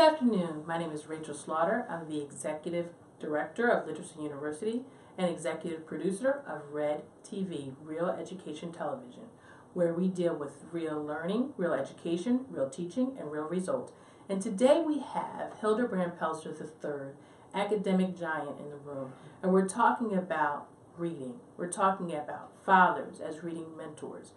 afternoon. My name is Rachel Slaughter. I'm the Executive Director of Literacy University and Executive Producer of R.Ed TV, Real Education Television, where we deal with real learning, real education, real teaching, and real results. And today we have Hilderbrand Pelzer III, academic giant, in the room. And we're talking about reading. We're talking about fathers as reading mentors.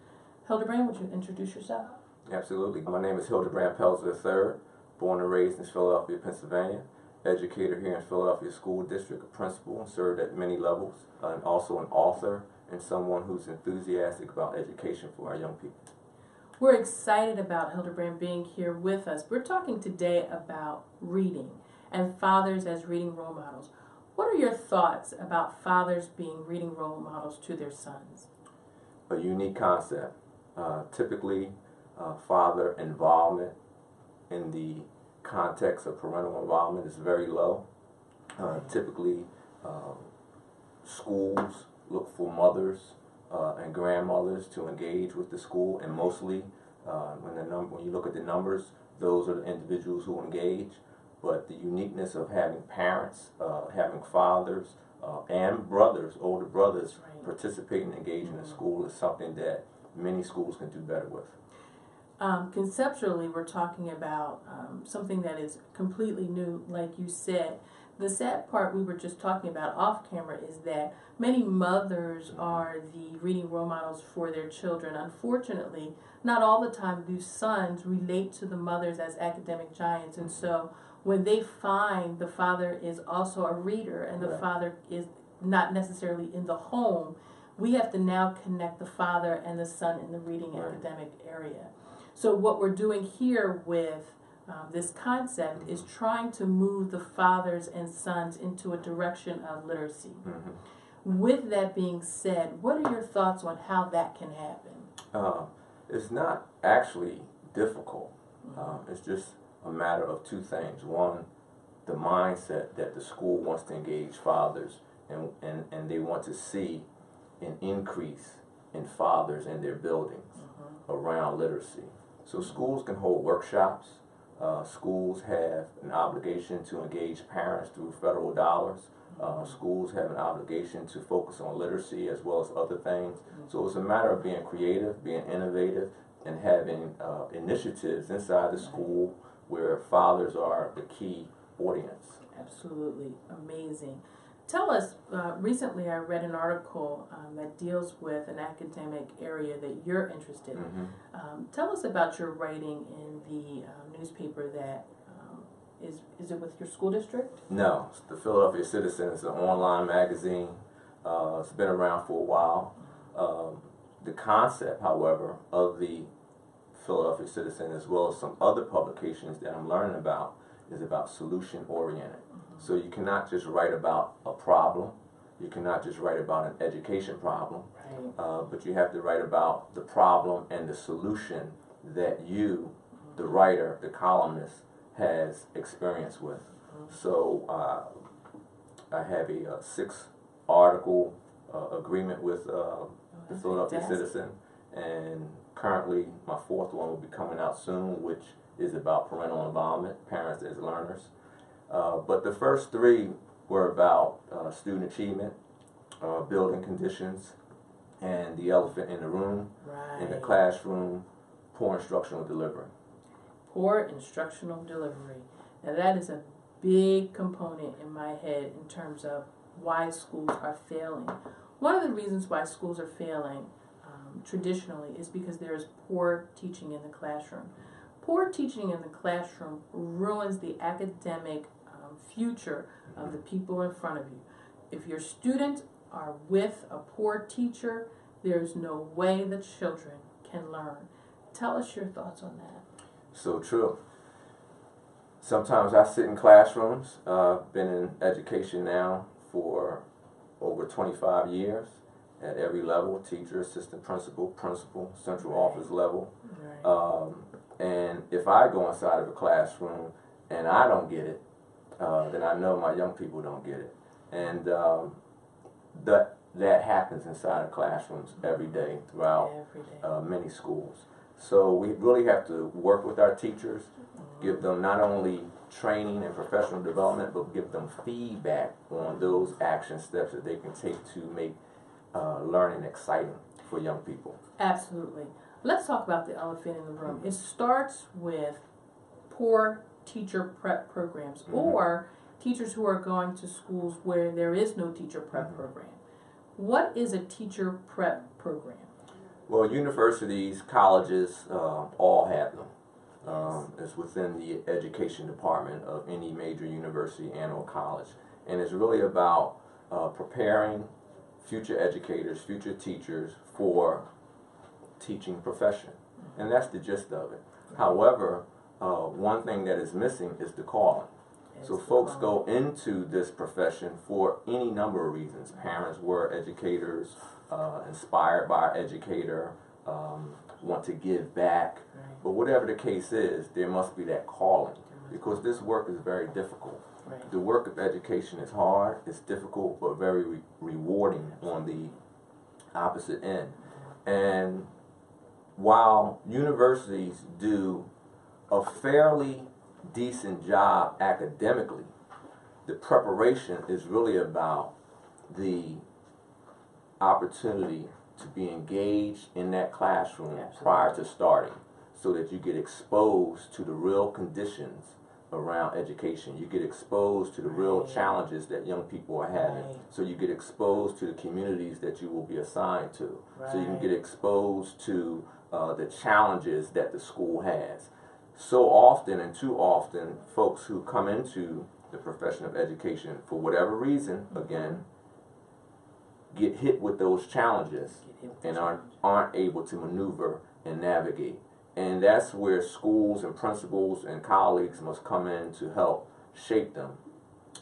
Hilderbrand, would you introduce yourself? Absolutely. My name is Hilderbrand Pelzer III, born and raised in Philadelphia, Pennsylvania, educator here in Philadelphia School District, a principal, and served at many levels, and also an author and someone who's enthusiastic about education for our young people. We're excited about Hilderbrand being here with us. We're talking today about reading and fathers as reading role models. What are your thoughts about fathers being reading role models to their sons? A unique concept. Typically, father involvement in the context of parental involvement is very low. Typically, schools look for mothers and grandmothers to engage with the school, and mostly when you look at the numbers, those are the individuals who engage. But the uniqueness of having parents, having fathers, and brothers, older brothers, participate and engage in the school is something that many schools can do better with. Conceptually, we're talking about something that is completely new, like you said. The sad part we were just talking about off camera is that many mothers are the reading role models for their children. Unfortunately, not all the time do sons relate to the mothers as academic giants, and so when they find the father is also a reader and the father is not necessarily in the home, we have to now connect the father and the son in the reading academic area. So what we're doing here with this concept is trying to move the fathers and sons into a direction of literacy. With that being said, what are your thoughts on how that can happen? It's not actually difficult. It's just a matter of two things. One, the mindset that the school wants to engage fathers and they want to see an increase in fathers in their buildings around literacy. So schools can hold workshops. Schools have an obligation to engage parents through federal dollars. Schools have an obligation to focus on literacy as well as other things. So it's a matter of being creative, being innovative, and having initiatives inside the school where fathers are the key audience. Absolutely amazing. Tell us, recently I read an article that deals with an academic area that you're interested in. Tell us about your writing in the newspaper that is it with your school district? No, it's the Philadelphia Citizen. It's an online magazine. It's been around for a while. The concept, however, of the Philadelphia Citizen, as well as some other publications that I'm learning about, is about solution-oriented. So you cannot just write about a problem. You cannot just write about an education problem. But you have to write about the problem and the solution that you, the writer, the columnist, has experience with. So I have a 6-article agreement with the Philadelphia Citizen, and currently my 4th one will be coming out soon, which is about parental involvement, parents as learners. But the first 3 were about student achievement, building conditions, and the elephant in the room, in the classroom, poor instructional delivery. Poor instructional delivery. Now that is a big component in my head in terms of why schools are failing. One of the reasons why schools are failing traditionally is because there is poor teaching in the classroom. Poor teaching in the classroom ruins the academic future of the people in front of you. If your students are with a poor teacher, there's no way the children can learn. Tell us your thoughts on that. So true. Sometimes I sit in classrooms. I've been in education now for over 25 years at every level, teacher, assistant principal, central office level. And if I go inside of a classroom and I don't get it, then I know my young people don't get it. And that happens inside of classrooms every day throughout many schools. So we really have to work with our teachers, give them not only training and professional development, but give them feedback on those action steps that they can take to make learning exciting for young people. Absolutely. Let's talk about the elephant in the room. It starts with poor teacher prep programs or teachers who are going to schools where there is no teacher prep program. What is a teacher prep program? Well, universities, colleges, all have them. It's within the education department of any major university and or college. And it's really about preparing future educators, future teachers for teaching profession. And that's the gist of it. However, one thing that is missing is the calling. So folks go into this profession for any number of reasons. Parents were educators, inspired by our educator, want to give back. But whatever the case is, there must be that calling, because this work is very difficult. The work of education is hard, it's difficult, but very rewarding on the opposite end. And while universities do a fairly decent job academically, the preparation is really about the opportunity to be engaged in that classroom prior to starting, so that you get exposed to the real conditions around education. You get exposed to the real challenges that young people are having. So you get exposed to the communities that you will be assigned to. So you can get exposed to the challenges that the school has. So often and too often, folks who come into the profession of education, for whatever reason, again, get hit with those challenges and aren't able to maneuver and navigate. And that's where schools and principals and colleagues must come in to help shape them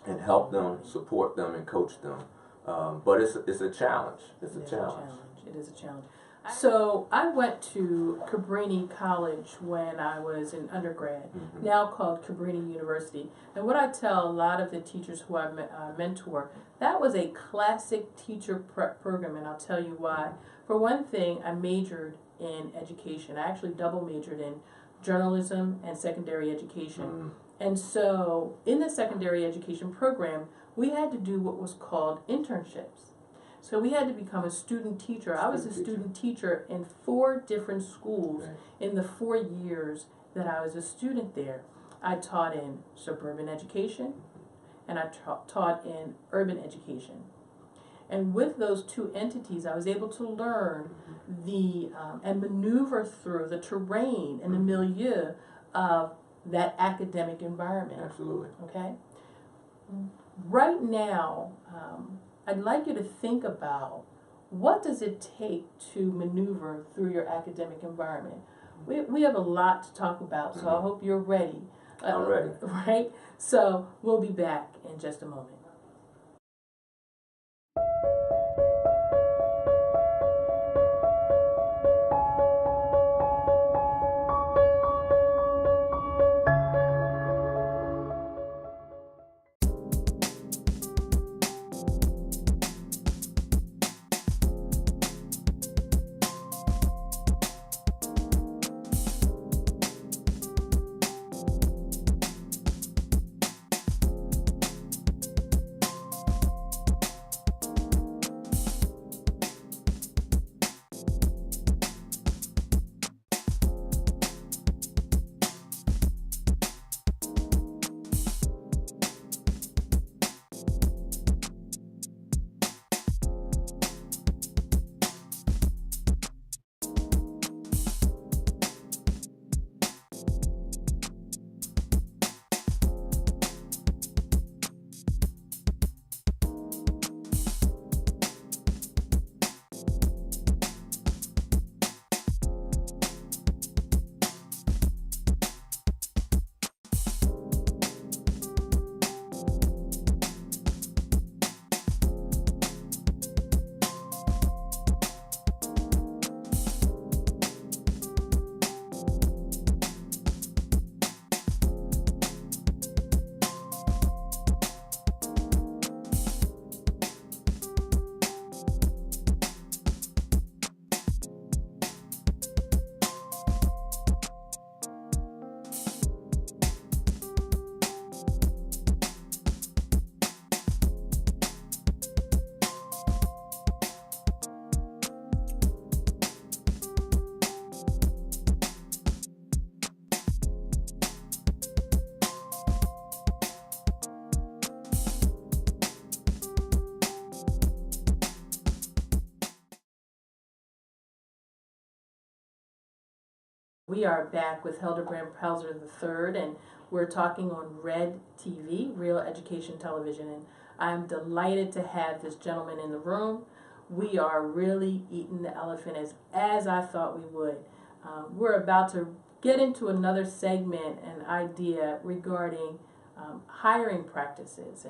and help them, support them, and coach them. But it's a challenge. It's a challenge. It is a challenge. So I went to Cabrini College when I was in undergrad, now called Cabrini University. And what I tell a lot of the teachers who I mentor, that was a classic teacher prep program, and I'll tell you why. For one thing, I majored in education. I actually double majored in journalism and secondary education. And so in the secondary education program, we had to do what was called internships. So we had to become a student teacher. I was a student teacher in 4 different schools in the 4 years that I was a student there. I taught in suburban education and I taught in urban education. And with those 2 entities, I was able to learn and maneuver through the terrain and the milieu of that academic environment. Absolutely. Okay? Right now, I'd like you to think about, what does it take to maneuver through your academic environment? We have a lot to talk about, so I hope you're ready. I'm ready. Right? So we'll be back in just a moment. We are back with Hilderbrand Pelzer III, and we're talking on R.Ed TV, Real Education Television, and I'm delighted to have this gentleman in the room. We are really eating the elephant as I thought we would. We're about to get into another segment and idea regarding hiring practices,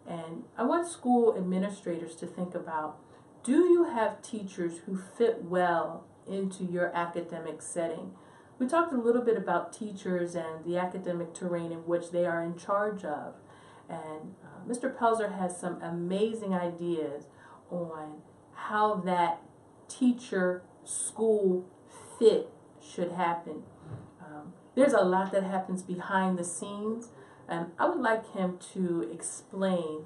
and I want school administrators to think about, do you have teachers who fit well into your academic setting? We talked a little bit about teachers and the academic terrain in which they are in charge of, and Mr. Pelzer has some amazing ideas on how that teacher-school fit should happen. There's a lot that happens behind the scenes, and I would like him to explain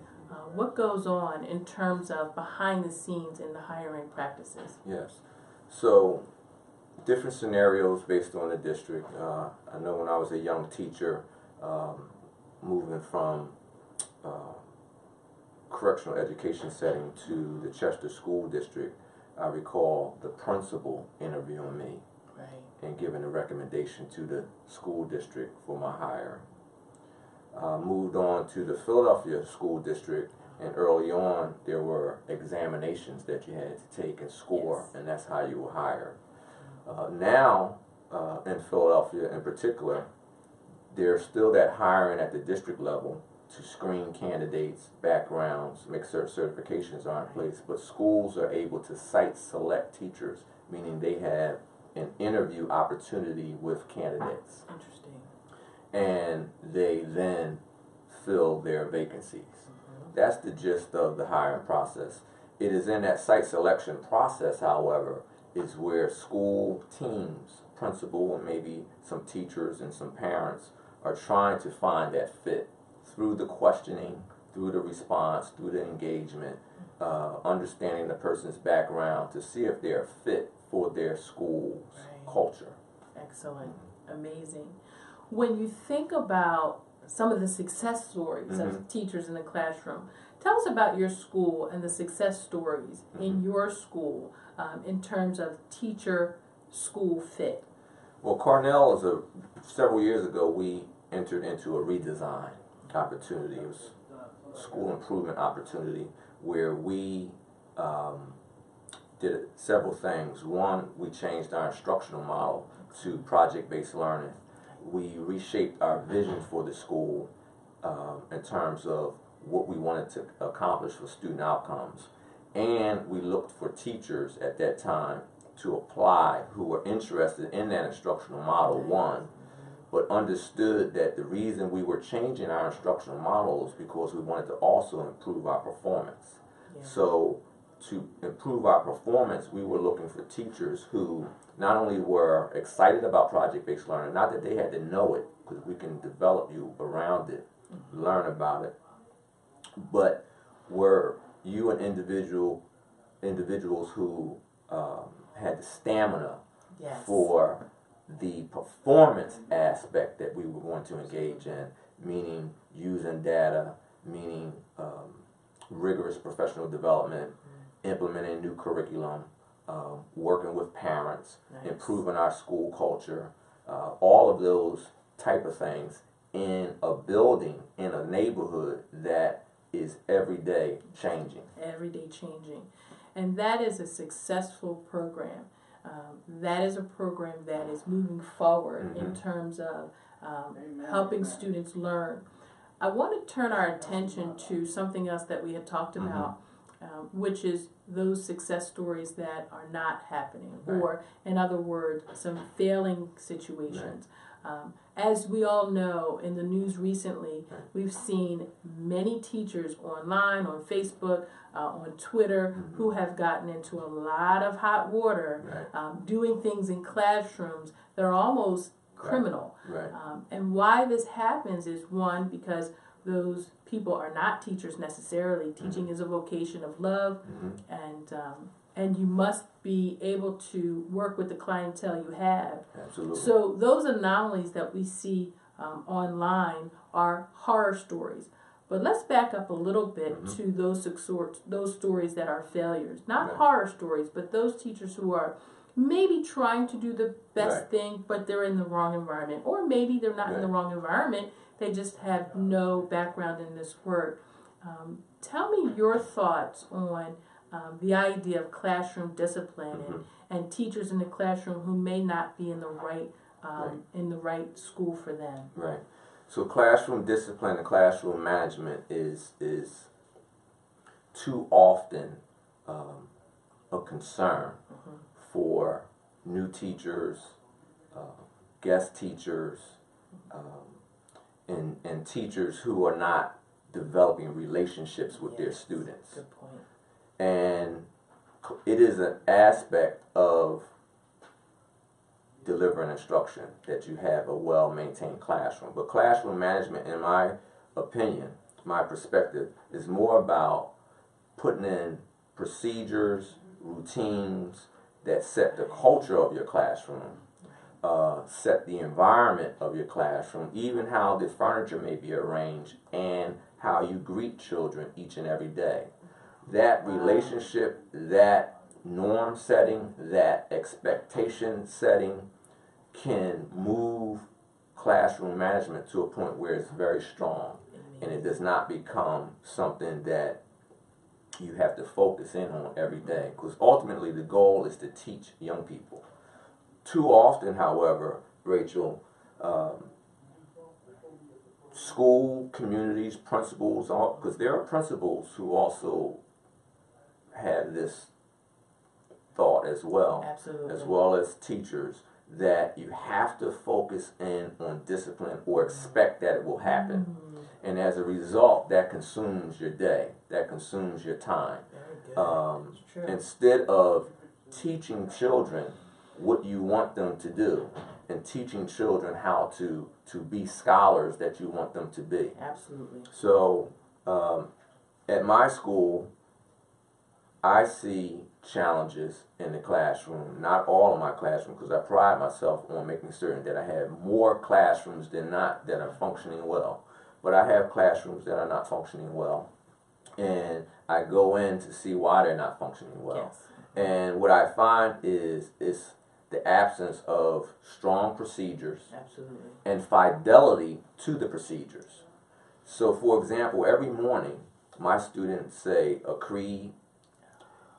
what goes on in terms of behind the scenes in the hiring practices. Yes. So, different scenarios based on the district. I know when I was a young teacher, moving from correctional education setting to the Chester School District, I recall the principal interviewing me and giving a recommendation to the school district for my hire. Moved on to the Philadelphia School District, and early on there were examinations that you had to take and score, Yes. and that's how you were hired. Now, in Philadelphia in particular, there's still that hiring at the district level to screen candidates, backgrounds, make certain certifications are in place, but schools are able to site select teachers, meaning they have an interview opportunity with candidates. Interesting. And they then fill their vacancies. That's the gist of the hiring process. It is in that site selection process, however, is where school teams, principal, and maybe some teachers and some parents are trying to find that fit through the questioning, through the response, through the engagement, understanding the person's background to see if they're fit for their school's culture. Excellent. Amazing. When you think about some of the success stories of teachers in the classroom, tell us about your school and the success stories in your school in terms of teacher-school fit. Well, Cornell several years ago, we entered into a redesign opportunity. It was a school improvement opportunity where we did several things. One, we changed our instructional model to project-based learning. We reshaped our vision for the school in terms of what we wanted to accomplish for student outcomes. And we looked for teachers at that time to apply who were interested in that instructional model, one, but understood that the reason we were changing our instructional model is because we wanted to also improve our performance. So to improve our performance, we were looking for teachers who not only were excited about project-based learning, not that they had to know it, because we can develop you around it, learn about it, but were you an individuals who had the stamina for the performance aspect that we were going to engage in, meaning using data, meaning rigorous professional development, implementing new curriculum, working with parents, improving our school culture, all of those type of things in a building, in a neighborhood that is every day changing. Every day changing. And that is a successful program. That is a program that is moving forward in terms of helping students learn. I want to turn our attention to something else that we had talked about, which is those success stories that are not happening, or in other words, some failing situations. As we all know, in the news recently, we've seen many teachers online, on Facebook, on Twitter, who have gotten into a lot of hot water, doing things in classrooms that are almost criminal. And why this happens is, one, because those people are not teachers necessarily. Teaching is a vocation of love, and you must be able to work with the clientele you have. Absolutely. So those anomalies that we see online are horror stories. But let's back up a little bit to those stories that are failures. Not horror stories, but those teachers who are maybe trying to do the best Right. thing, but they're in the wrong environment. Or maybe they're not in the Right. wrong environment, they just have no background in this work. Tell me your thoughts on the idea of classroom discipline and teachers in the classroom who may not be in the right in the right school for them. Right. So classroom discipline and classroom management is too often a concern for new teachers, guest teachers, and teachers who are not developing relationships with their students. Good point. And it is an aspect of delivering instruction that you have a well-maintained classroom. But classroom management, in my opinion, my perspective, is more about putting in procedures, routines that set the culture of your classroom, set the environment of your classroom, even how the furniture may be arranged, and how you greet children each and every day. That relationship, that norm setting, that expectation setting can move classroom management to a point where it's very strong, and it does not become something that you have to focus in on every day, because ultimately the goal is to teach young people. Too often, however, Rachel, school communities, principals, because there are principals who also have this thought as well. Absolutely. As well as teachers, that you have to focus in on discipline or expect that it will happen. And as a result, that consumes your day, that consumes your time. Very good. Instead of teaching children what you want them to do and teaching children how to be scholars that you want them to be. Absolutely. So at my school, I see challenges in the classroom, not all of my classrooms, because I pride myself on making certain that I have more classrooms than not that are functioning well. But I have classrooms that are not functioning well, and I go in to see why they're not functioning well. Yes. And what I find is the absence of strong procedures. Absolutely. And fidelity to the procedures. So, for example, every morning my students say a creed,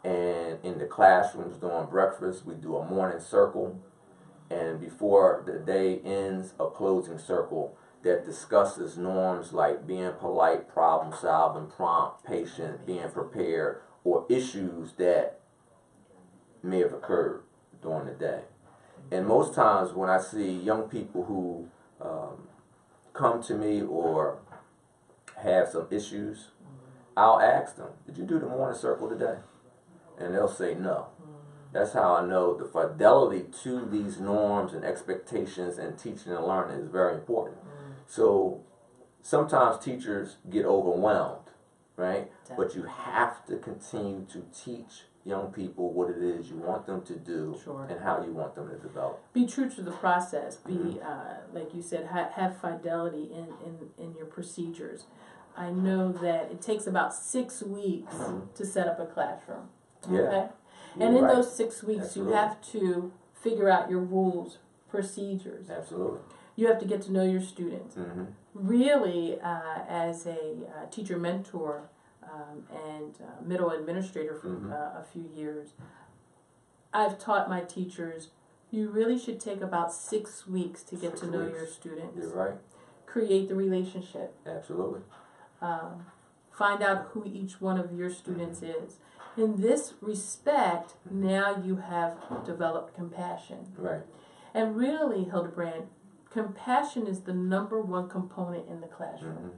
and in the classrooms during breakfast we do a morning circle, and before the day ends, a closing circle that discusses norms like being polite, problem solving, prompt, patient, being prepared, or issues that may have occurred during the day. And most times when I see young people who come to me or have some issues, I'll ask them, did you do the morning circle today? And they'll say no. That's how I know the fidelity to these norms and expectations and teaching and learning is very important. So sometimes teachers get overwhelmed, right? But you have to continue to teach young people what it is you want them to do. Sure. And how you want them to develop. Be true to the process. Be like you said, have fidelity in your procedures. I know that it takes about 6 weeks to set up a classroom. Yeah. Okay? And in right. those 6 weeks, Absolutely. you have to figure out your rules, procedures. Absolutely. You have to get to know your students. Really, as a teacher mentor and middle administrator for a few years, I've taught my teachers, you really should take about 6 weeks to get 6 to know weeks. your students. You're right. Create the relationship. Absolutely. Find out who each one of your students is. In this respect, now you have developed compassion. Right. And really, Hilderbrand, compassion is the #1 component in the classroom.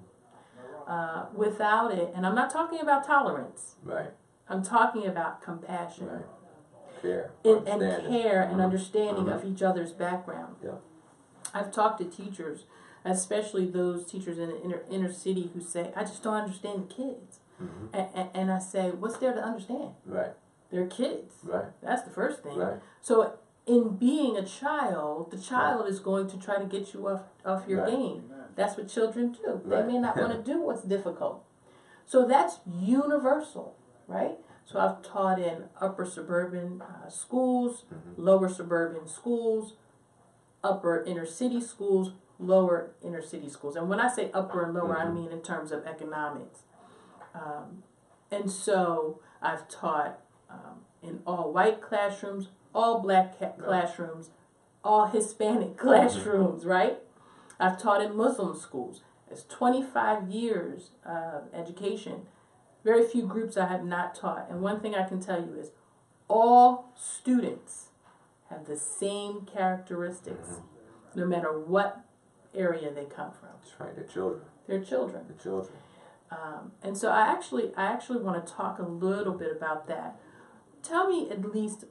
Without it, and I'm not talking about tolerance. Right. I'm talking about compassion. Right. Care. And care and understanding of each other's background. Yeah. I've talked to teachers, especially those teachers in the inner city, who say, I just don't understand the kids. And I say, what's there to understand? Right. They're kids. Right. That's the first thing. Right. So in being a child, the child is going to try to get you off your game. That's what children do. They may not want to do what's difficult. So that's universal, right? So I've taught in upper suburban schools, Mm-hmm. lower suburban schools, upper inner city schools, lower inner city schools. And when I say upper and lower, I Mhm. mean in terms of economics. And so I've taught in all white classrooms, all black classrooms, all Hispanic classrooms, right? I've taught in Muslim schools. It's 25 years of education. Very few groups I have not taught. And one thing I can tell you is all students have the same characteristics, no matter what area they come from. That's right. They're children. They're children. They're children. And so I actually want to talk a little bit about that. Tell me at least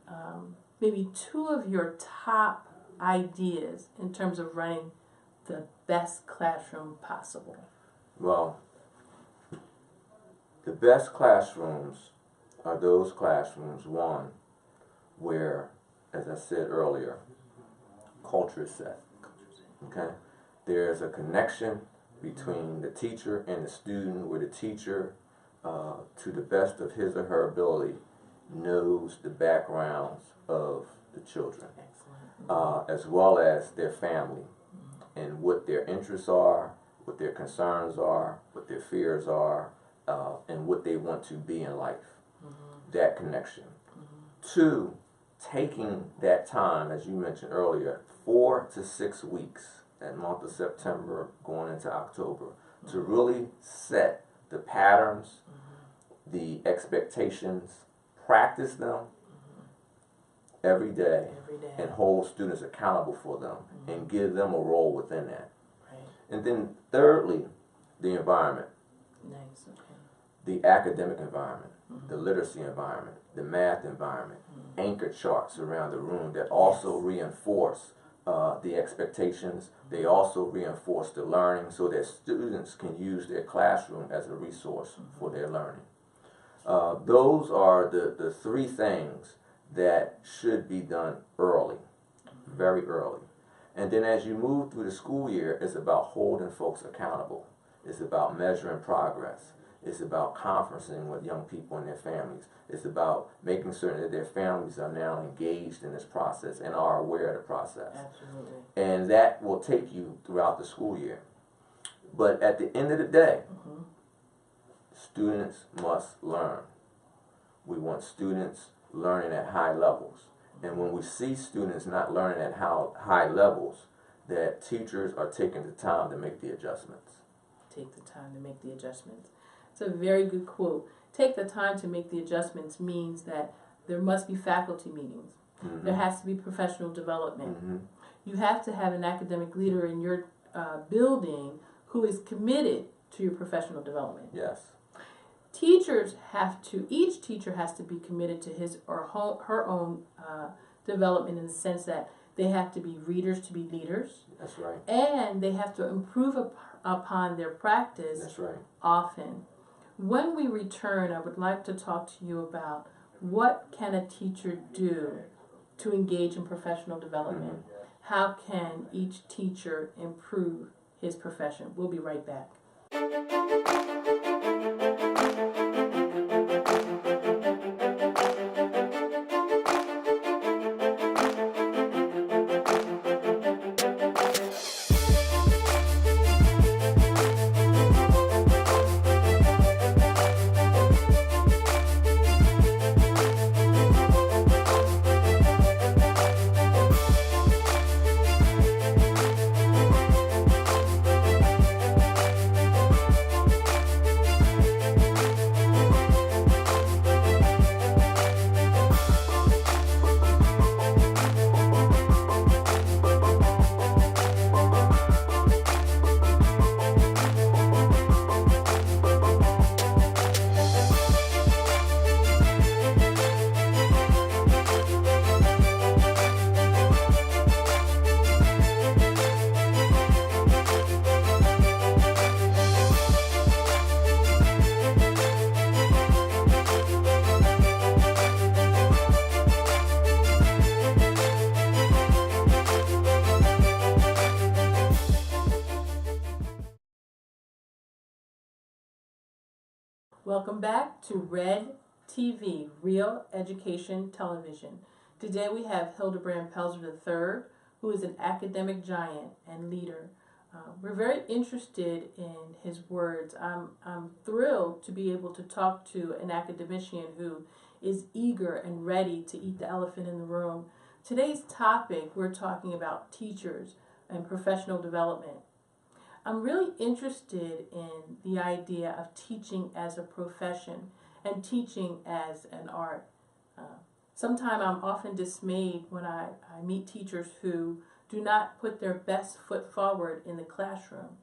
maybe two of your top ideas in terms of running the best classroom possible. Well, the best classrooms are those classrooms, one, where, as I said earlier, culture is set. Okay? There's a connection between the teacher and the student, where the teacher, to the best of his or her ability, knows the backgrounds of the children, as well as their family, and what their interests are, what their concerns are, what their fears are, and what they want to be in life. That connection. Two, taking that time, as you mentioned earlier, 4 to 6 weeks, that month of September going into October, to really set the patterns, the expectations, practice them every day, and hold students accountable for them, and give them a role within that. Right. And then thirdly, the environment. Nice. Okay. The academic environment, the literacy environment, the math environment, anchor charts around the room that also reinforce the expectations. They also reinforce the learning, so that students can use their classroom as a resource for their learning. Those are the three things that should be done early, very early. And then as you move through the school year, it's about holding folks accountable. It's about measuring progress. It's about conferencing with young people and their families. It's about making certain that their families are now engaged in this process and are aware of the process. Absolutely. And that will take you throughout the school year. But at the end of the day, students must learn. We want students learning at high levels. And when we see students not learning at high levels, that teachers are taking the time to make the adjustments. Take the time to make the adjustments. It's a very good quote. Take the time to make the adjustments means that there must be faculty meetings. There has to be professional development. You have to have an academic leader in your building who is committed to your professional development. Yes. Each teacher has to be committed to his or her own development, in the sense that they have to be readers to be leaders. That's right. And they have to improve upon their practice. That's right. Often. When we return, I would like to talk to you about what can a teacher do to engage in professional development. How can each teacher improve his profession? We'll be right back. Welcome back to R.Ed TV, Real Education Television. Today we have Hilderbrand Pelzer III, who is an academic giant and leader. We're very interested in his words. I'm thrilled to be able to talk to an academician who is eager and ready to eat the elephant in the room. Today's topic, we're talking about teachers and professional development. I'm really interested in the idea of teaching as a profession and teaching as an art. Sometimes I'm often dismayed when I meet teachers who do not put their best foot forward in the classroom.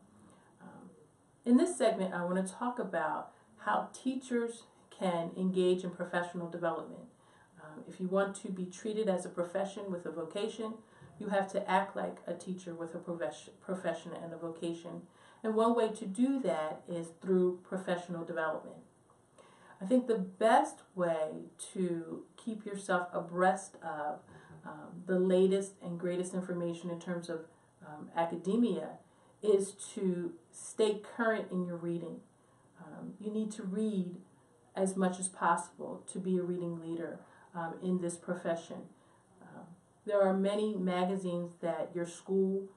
In this segment, I want to talk about how teachers can engage in professional development. If you want to be treated as a profession with a vocation, you have to act like a teacher with a profession and a vocation. And one way to do that is through professional development. I think the best way to keep yourself abreast of the latest and greatest information in terms of academia is to stay current in your reading. You need to read as much as possible to be a reading leader in this profession. There are many magazines that your school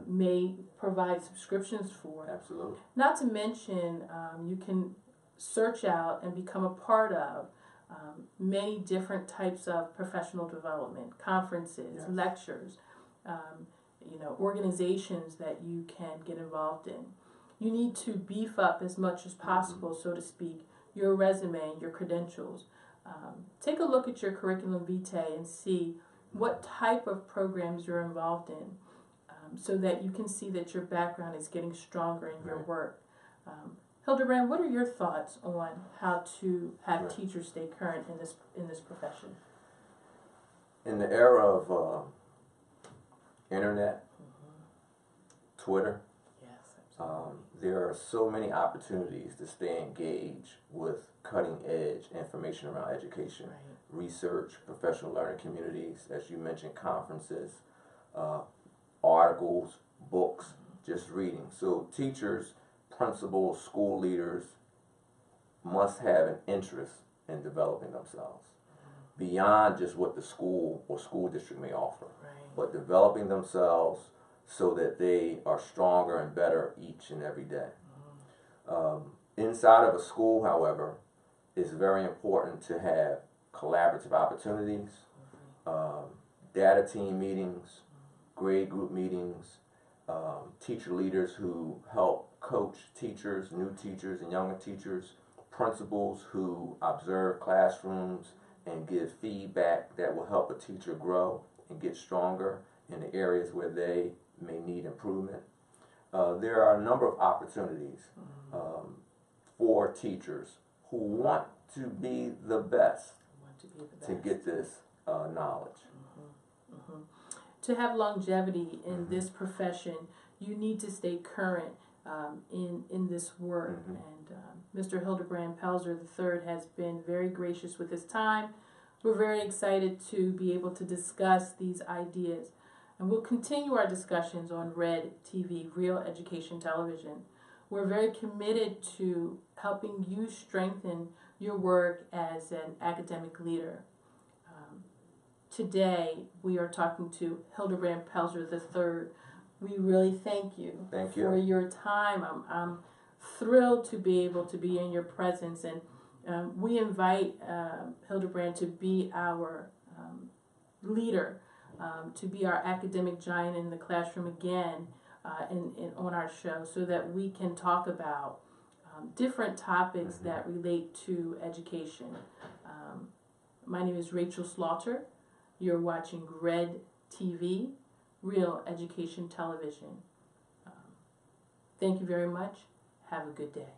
may provide subscriptions for. Absolutely. Not to mention, you can search out and become a part of many different types of professional development, conferences, Yes. lectures, organizations that you can get involved in. You need to beef up as much as possible, so to speak, your resume, your credentials. Take a look at your curriculum vitae and see what type of programs you're involved in, so that you can see that your background is getting stronger in your work. Hilderbrand, what are your thoughts on how to have teachers stay current in this profession? In the era of internet, Twitter, there are so many opportunities to stay engaged with cutting edge information around education, research, professional learning communities, as you mentioned, conferences, articles, books, just reading. So teachers, principals, school leaders must have an interest in developing themselves beyond just what the school or school district may offer, but developing themselves so that they are stronger and better each and every day. Inside of a school, however, it's very important to have collaborative opportunities, data team meetings, grade group meetings, teacher leaders who help coach teachers, new teachers and younger teachers, principals who observe classrooms and give feedback that will help a teacher grow and get stronger in the areas where they may need improvement. There are a number of opportunities for teachers who want to be the best to get this knowledge. To have longevity in this profession, you need to stay current in this work. And Mr. Hilderbrand Pelzer III has been very gracious with his time. We're very excited to be able to discuss these ideas. And we'll continue our discussions on R.Ed TV, Real Education Television. We're very committed to helping you strengthen your work as an academic leader. Today, we are talking to Hilderbrand Pelzer III. We really thank you, for your time. I'm thrilled to be able to be in your presence, and we invite Hilderbrand to be our leader, to be our academic giant in the classroom again on our show, so that we can talk about different topics that relate to education. My name is Rachel Slaughter. You're watching R.Ed TV, Real Education Television. Thank you very much. Have a good day.